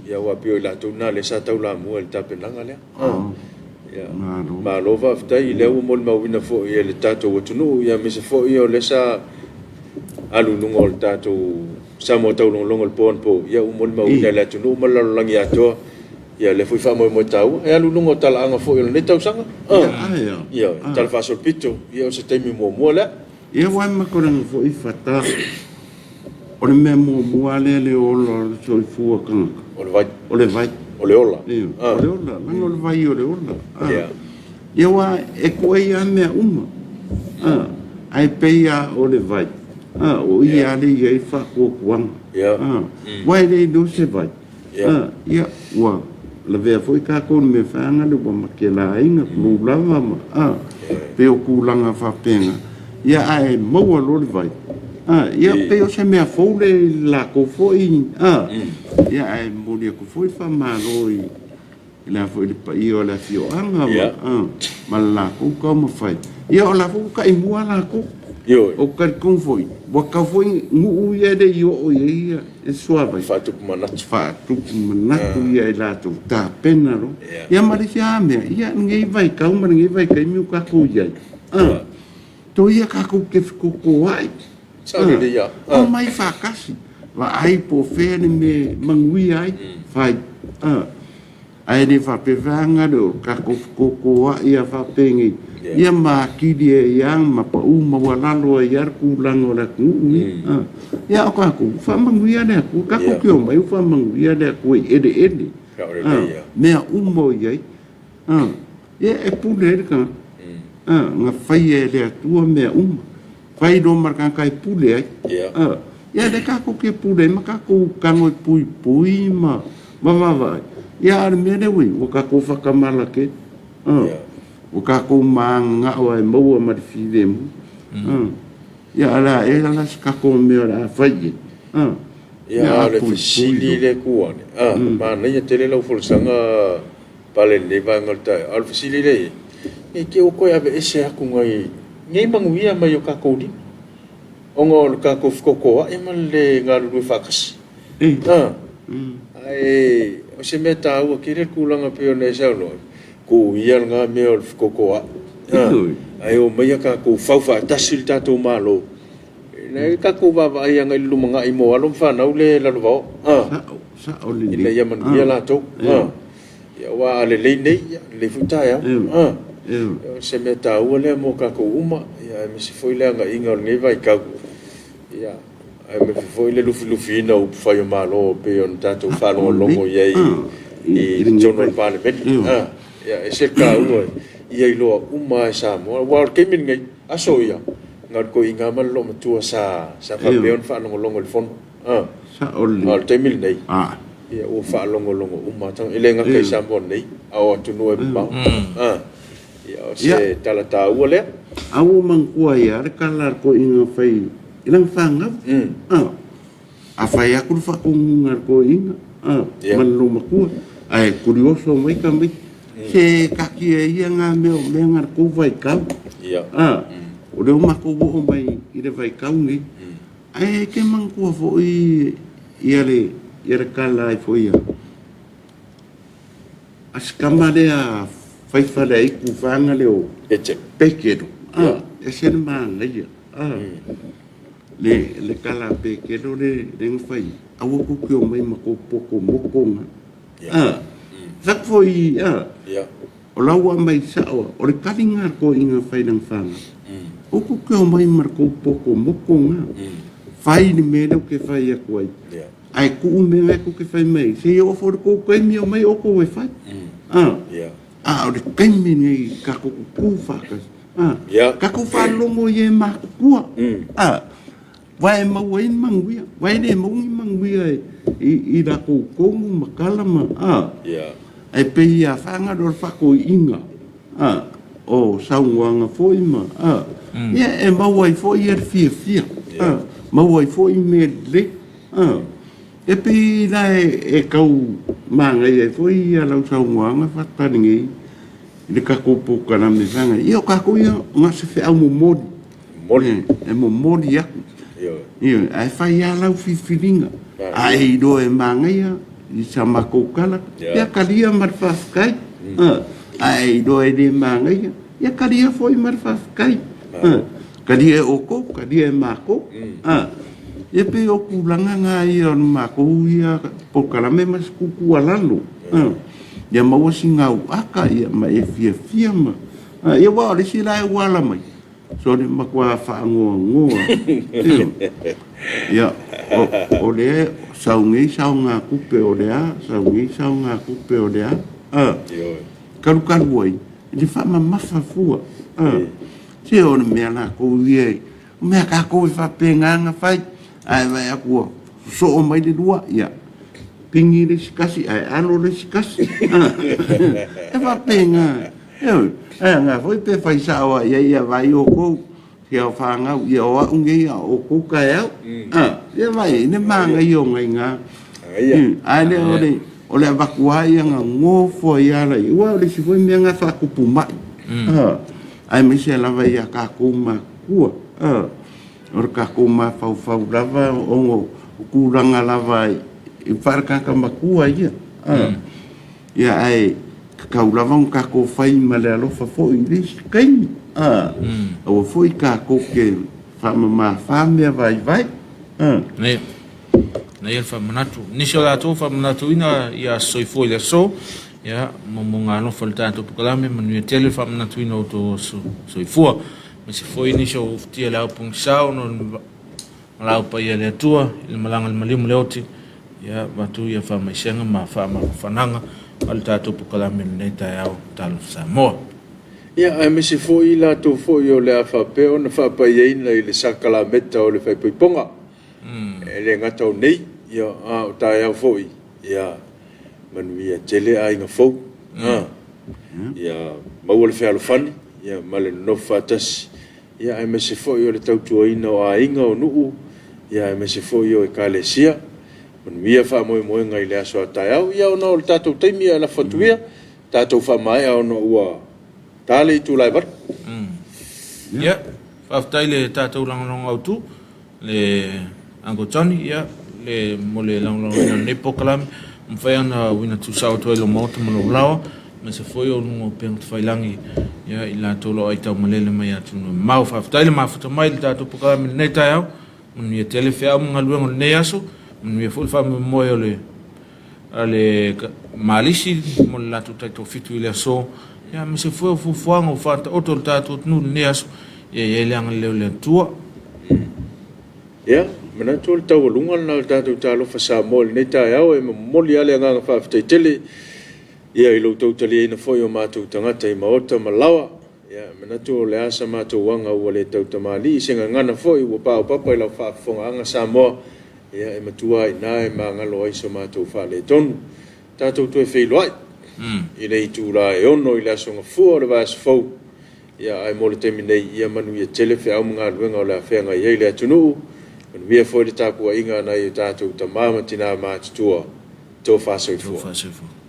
Speaker 1: ia wa pio la tona le sa tau la mo el tapenanga le ia ma lo va ftai le mo ma wina fo ia le tato o tunu ia me se fo ia le sa alu no el tato sa mo tau long el pon po ia mo ma wina le tunu ma la lang ia to ia le foi fa mo tau e alu no tala anga fo le tau sanga ia tal fa sol pito ia o se temi mo la
Speaker 4: ia wa ma ko ran fo I fata o le me mo le o lo so fu kan o le vai
Speaker 1: o le ola
Speaker 4: o le vai o le ola ia wa e ko ia me uma ai peia o le vai o ia le ia fa ko kwang wa le do se vai ia wa la vea foi ka ko me fanga le bo makela inga lu lava ma pe o kulanga fa penga ia ai mo lo vai ia pe o se me fo le la ko foi ia ai mo le ko foi fa maloi la foi le pa io la fio anga ma la ko como fai ia o la fo ka I mua la ko o ka kon foi bo ka foi ngu ia de io o ia e suave
Speaker 1: fa tu
Speaker 4: manatu ia la tu ta pena ro ia ma sia me ia ngai vai ka uma ngai vai ka mi ka ko ia to ia ka ko ke ko ai
Speaker 1: sa le ia
Speaker 4: o mai fa kasi va ai po fe me mangui ai fai ai ni fa pe vanga do ka ko ia fa pengi ia ma ki dia yang ma pa ma wala lo ia ku lang ora ku ia ka ku fa mangui ane ku ka ku kyo mai fa mangui ane ku ede me mo ia ia e pu le ka nga fai e le tua me fai do marca kai pu le ia de ka ku ke pu le ma ka ku kango pui ma vai ia me le wi o ka ku fa kamala ke o ka ko manga o e mo ma fi dem ia ala e la ska ko me ora fai
Speaker 1: ia le fisili le kuane ma na ia tele lo folsanga pale le vangolta al fisili le e ke o ko ya be ese aku ngai ngai manguia mai o ka ko di ongo ka ko ko e mal le ngalu fakas ai o se meta o kire kulanga pe o ne sa lo ku ia nga me o ko ai o mai ka ko fau fa tasil tato malo nei ka ko va ai ngai lumanga i mo alom fa nau le la lo
Speaker 4: sa o le
Speaker 1: ina ya man ya la to ya wa le nei le futa ya se meta o le mo ka ko uma ya me se foi le nga inga ngai vai ka ya ai me foi le lufi na o fa yo malo pe on tato fa lo longo ye i General Parliament ya ese ka o ia lo uma sa mo wa ke min ngai aso ya ngat ko inga mal lo matua sa fa peon fa longo le fon
Speaker 4: sa o le
Speaker 1: al temil nei ia o fa longo uma tang ilenga ke sa bon nei au tu no ba ia se talata o le
Speaker 4: au man ko ia re kala ko inga fai ilang fanga a fai aku fa ko ngar ko inga man lo maku ai curioso mai ka mai se kaki ia nga me ngar ko vai kau o le ma ko bo mai i le vai kau ni ai ke man ko fo i ia le kala i fo ia as kamare a fai fale i ku fanga le o pekedo e se man le le kala pekedo le fai awu ku ko mai ma ko poko mokonga sak foi o laua mai sao o le kalinga ko inga fai nang fanga o ku ko mai marko poko mokonga fai ni me lo ke fai a koi ai ku me ko ke fai mai se o for ko ko mi o mai o ko fai o le kai me ni ka ko ku fa ka ku fa longo ye ma ku vai ma wai mangwia vai ne mo mangwia i da ko makala ma ai pe ia fanga do fa ko inga o sauanga foi ma ia e ma wai foi er fia ma wai foi me le e pe la e kau manga ia foi ia la sauanga fa taningi le ka ko po kana me fanga io ka ko ia nga se fe au mo e mo modi ya io ai fa ia la filinga ai do e manga ia i sama ko kala ya kalia marfaskai ai do e de manga ya kalia foi marfaskai kalia oko kalia mako e pe o kulanga ngai on mako ia po kala me mas kuku alalo ya mau singau aka ia ma e fia ma ia wa le sila e wala mai so de makwa fa ngo ya o le saungi saunga kupe o dea saungi saunga kupe o dea karu wai di fa mafa fua se o me ala ko vie me ka ko fa penganga fai ai vai aku so o mai de dua ya pingi de sikasi ai alo de sikasi e fa penga nga foi pe fai sawa ia vai o ko ia fanga ia o unge ia o ko ka ia vai ne manga io ngai nga ai le o le vakuai nga ngo fo ia la ua le si foi me nga fa ku puma ai me se lava ia ka ku ma ku o ka ku ma fa lava o ku ranga lava i farka ka ma ku ia ia ai ka lava un ka ko fai ma le alofa fo i le kai o foi ka ko ke fa me vai
Speaker 2: na ia fa manatu ni so la to fa manatu ina ia soi foi le so ya mo nga no falta to programa manu tele fa manatu ina to soi foi me se foi ni so tia la pung sao no la pa ia le tua il malanga malim leoti ya batu ia fa mai senga ma fa fananga falta to programa nei tao Talofa Samoa
Speaker 1: ia ai me se foi la to foi o le fa pe on fa pa ia ina le sakala meta o le fa ponga ele ngata o nei ia o tai au foi ia manuia tele ai nga fo ia mau le fa fani ia male no fatas ia ai me se foi o le tau tuaina o ainga o nuu ia ai me se foi o ekalesia manuia fa mo ngai le aso tai au ia no le tatou taimi la fatuia tatou fa mai au no ua tale tu lai bar
Speaker 2: ia fa tai le tatou lang au tu le Ango Johnny ya le mole lang ne pokalam mfaya na wina tu sao to lo mot mo lao ma se foi o lungo pe failangi ia I la tolo ai tau malele mai atu no mau faafetai ma futa mai le tatou programa nei tai au mun ia tele fea mga luengo nei aso mun ia foi fa mo ale malisi mo la tu tai to fitu ile so ia me se foi fu fuango fata o tol tatou nu nei aso ia le ang le tua
Speaker 1: ia mana tol tau lunga na tatou Talofa Samoa nei tai au e moli ale nga faafetai tele ia I loutou tali ina foi o mātou tangata I maota malawa ia manatu o le asa mātou wanga ua le tau tamali I senga ngana foi ua pāo papa I lau whaafonga anga Samoa ia e matua I nā e māngalo ai so mātou wha le tonu tātou tue wheiloai I le itu la e ono I le asonga fua le vāsa fau ia ai mo le temi nei ia manu ia tele whi au mga luenga o le awhenga I le atunu manu ia foi le tāpua inga na I tātou tamama tina mātutua tō whāsoi fua
Speaker 2: Tō whāsoi fua